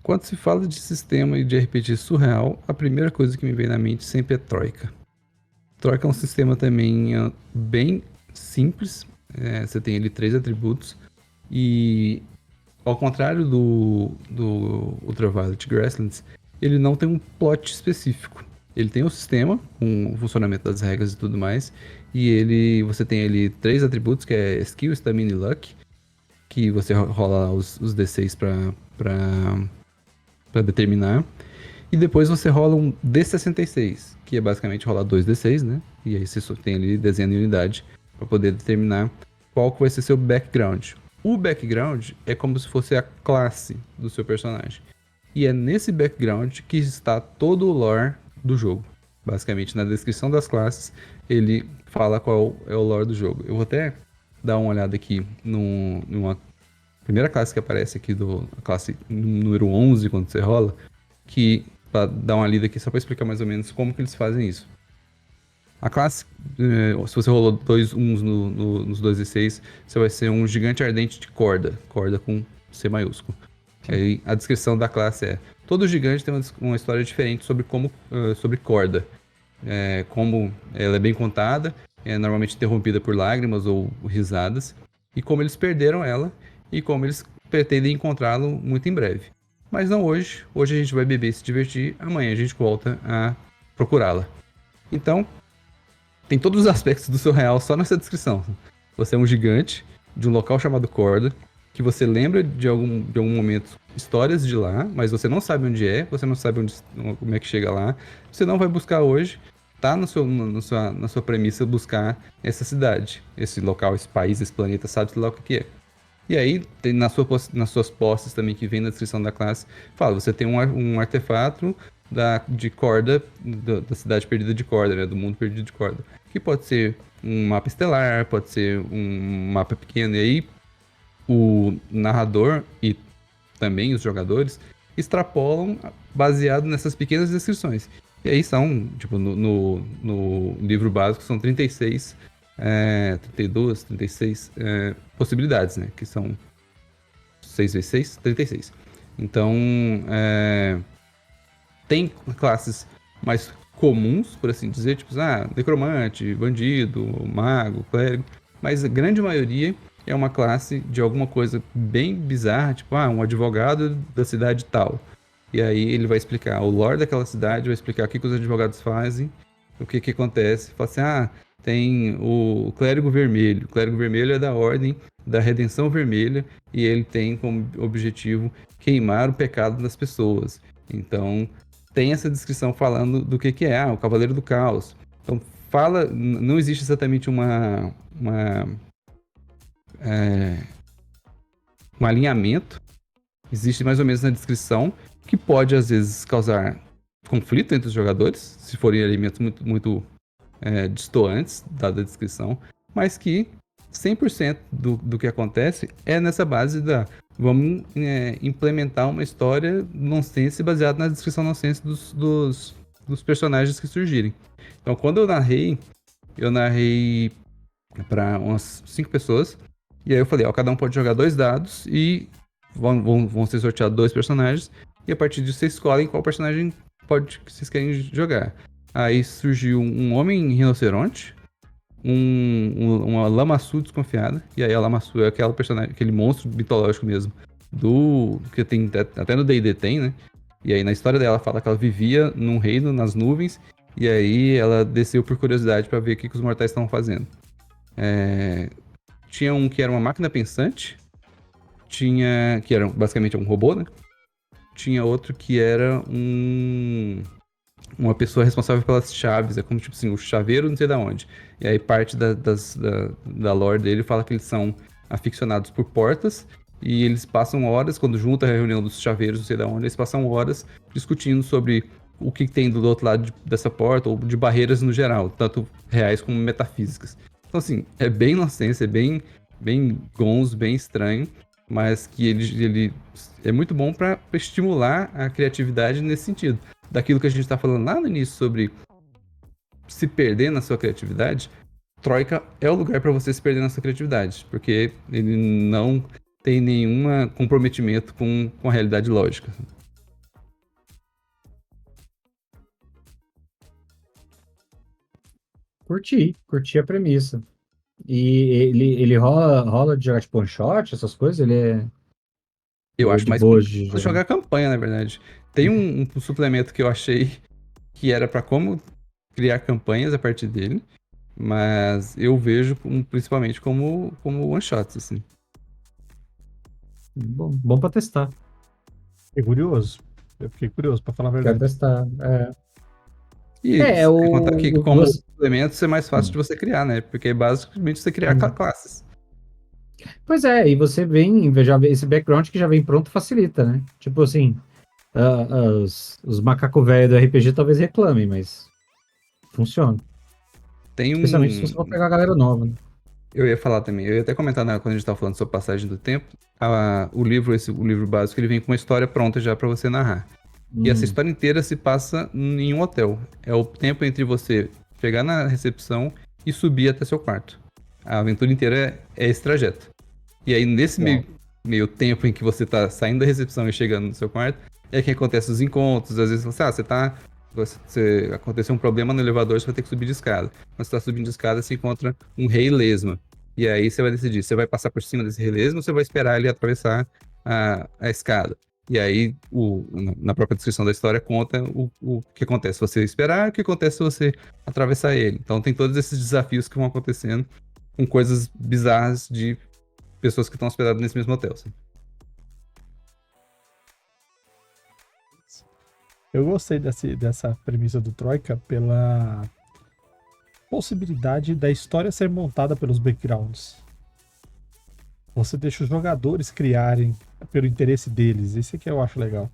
Quando se fala de sistema e de RPG surreal, a primeira coisa que me vem na mente sempre é Troika. Troika é um sistema também bem simples. Você tem ali 3 atributos. E ao contrário do Ultraviolet Grasslands, ele não tem um plot específico. Ele tem um sistema, com o funcionamento das regras e tudo mais. E você tem ali 3 atributos, que é Skill, Stamina e Luck. Que você rola os D6 pra determinar. E depois você rola um D66, que é basicamente rolar 2 D6, né? E aí você só tem ali desenho de unidade para poder determinar qual que vai ser seu background. O background é como se fosse a classe do seu personagem. E é nesse background que está todo o lore do jogo. Basicamente, na descrição das classes, ele fala qual é o lore do jogo. Eu vou até dar uma olhada aqui numa primeira classe que aparece aqui, a classe número 11, quando você rola, que para dar uma lida aqui só para explicar mais ou menos como que eles fazem isso. A classe, se você rolou 2 uns nos 2 e 6, você vai ser um gigante ardente de corda com C maiúsculo. Aí a descrição da classe é: todo gigante tem uma história diferente sobre corda. Como ela é bem contada, é normalmente interrompida por lágrimas ou risadas, e como eles perderam ela, e como eles pretendem encontrá-lo muito em breve. Mas não hoje. Hoje a gente vai beber e se divertir. Amanhã a gente volta a procurá-la. Então, tem todos os aspectos do seu real só nessa descrição. Você é um gigante de um local chamado Corda, que você lembra de algum momento histórias de lá, mas você não sabe onde é, você não sabe como é que chega lá. Você não vai buscar hoje. Tá na sua premissa buscar essa cidade, esse local, esse país, esse planeta, sabe-se lá o que é. E aí, tem nas suas posses também, que vem na descrição da classe, fala, você tem um artefato de Corda, da cidade perdida de Corda, né, do mundo perdido de Corda. Que pode ser um mapa estelar, pode ser um mapa pequeno. E aí, o narrador e também os jogadores extrapolam baseado nessas pequenas descrições. E aí são, tipo, no livro básico, são 36 32, 36 possibilidades, né? Que são 6 vezes 6, 36. Então, tem classes mais comuns, por assim dizer, tipo, necromante, bandido, mago, clérigo, mas a grande maioria é uma classe de alguma coisa bem bizarra, tipo, um advogado da cidade tal. E aí ele vai explicar o lore daquela cidade, vai explicar o que os advogados fazem, o que acontece. Fala assim, tem o Clérigo Vermelho. O Clérigo Vermelho é da Ordem da Redenção Vermelha e ele tem como objetivo queimar o pecado das pessoas. Então, tem essa descrição falando do que é, o Cavaleiro do Caos. Então, não existe exatamente um alinhamento. Existe mais ou menos na descrição, que pode às vezes causar conflito entre os jogadores, se forem elementos muito, muito distantes dada a descrição, mas que 100% do que acontece é nessa base vamos implementar uma história nonsense baseada na descrição nonsense dos personagens que surgirem. Então, quando eu narrei para umas 5 pessoas, e aí eu falei, cada um pode jogar 2 dados e vão ser sorteados 2 personagens, e a partir disso vocês escolhem qual personagem que vocês querem jogar. Aí surgiu um homem rinoceronte, uma Lamassu desconfiada, e aí a Lamassu é aquele monstro mitológico mesmo, que tem até no D&D tem, né? E aí na história dela fala que ela vivia num reino nas nuvens, e aí ela desceu por curiosidade para ver o que os mortais estavam fazendo. Tinha um que era uma máquina pensante, que era basicamente um robô, né? Tinha outro que era uma pessoa responsável pelas chaves, é como tipo assim, o chaveiro não sei da onde. E aí parte da lore dele fala que eles são aficionados por portas, e eles passam horas, quando junta a reunião dos chaveiros não sei da onde, eles passam horas discutindo sobre o que tem do outro lado dessa porta, ou de barreiras no geral, tanto reais como metafísicas. Então assim, é bem nonsense, é bem gonzo, bem estranho, mas que ele é muito bom para estimular a criatividade nesse sentido. Daquilo que a gente está falando lá no início sobre se perder na sua criatividade, Troika é o lugar para você se perder na sua criatividade, porque ele não tem nenhum comprometimento com a realidade lógica. curti a premissa. E ele rola de jogar tipo one shot, essas coisas? Eu Ele é acho de mais boas comum de você jogar. jogar campanha, na verdade. Tem um suplemento que eu achei que era pra como criar campanhas a partir dele, mas eu vejo principalmente como one shots, assim. Bom pra testar. Fiquei curioso. Eu fiquei curioso, pra falar a Quero verdade. testar. E sem contar que como Você... suplementos é mais fácil de você criar, né? Porque é basicamente você criar Hum. classes. Pois é, e você vem, já esse background que já vem pronto facilita, né? Tipo assim, os macaco velho do RPG talvez reclamem, mas funciona. Tem Especialmente se você for pegar a galera nova, né? Eu ia falar também, eu ia até comentar quando a gente tava falando sobre passagem do tempo, o livro básico, ele vem com uma história pronta já pra você narrar. E essa história inteira se passa em um hotel. É o tempo entre você chegar na recepção e subir até seu quarto. A aventura inteira é esse trajeto. E aí, nesse Uau. meio tempo em que você tá saindo da recepção e chegando no seu quarto, é que acontecem os encontros. Às vezes aconteceu um problema no elevador, você vai ter que subir de escada. Quando você tá subindo de escada, você encontra um rei lesma. E aí você vai decidir, você vai passar por cima desse rei lesma ou você vai esperar ele atravessar a escada. E aí, na própria descrição da história, conta o que acontece se você esperar e o que acontece se você atravessar ele. Então tem todos esses desafios que vão acontecendo com coisas bizarras de pessoas que estão hospedadas nesse mesmo hotel. Assim. Eu gostei dessa premissa do Troika pela possibilidade da história ser montada pelos backgrounds. Você deixa os jogadores criarem pelo interesse deles. Esse aqui eu acho legal.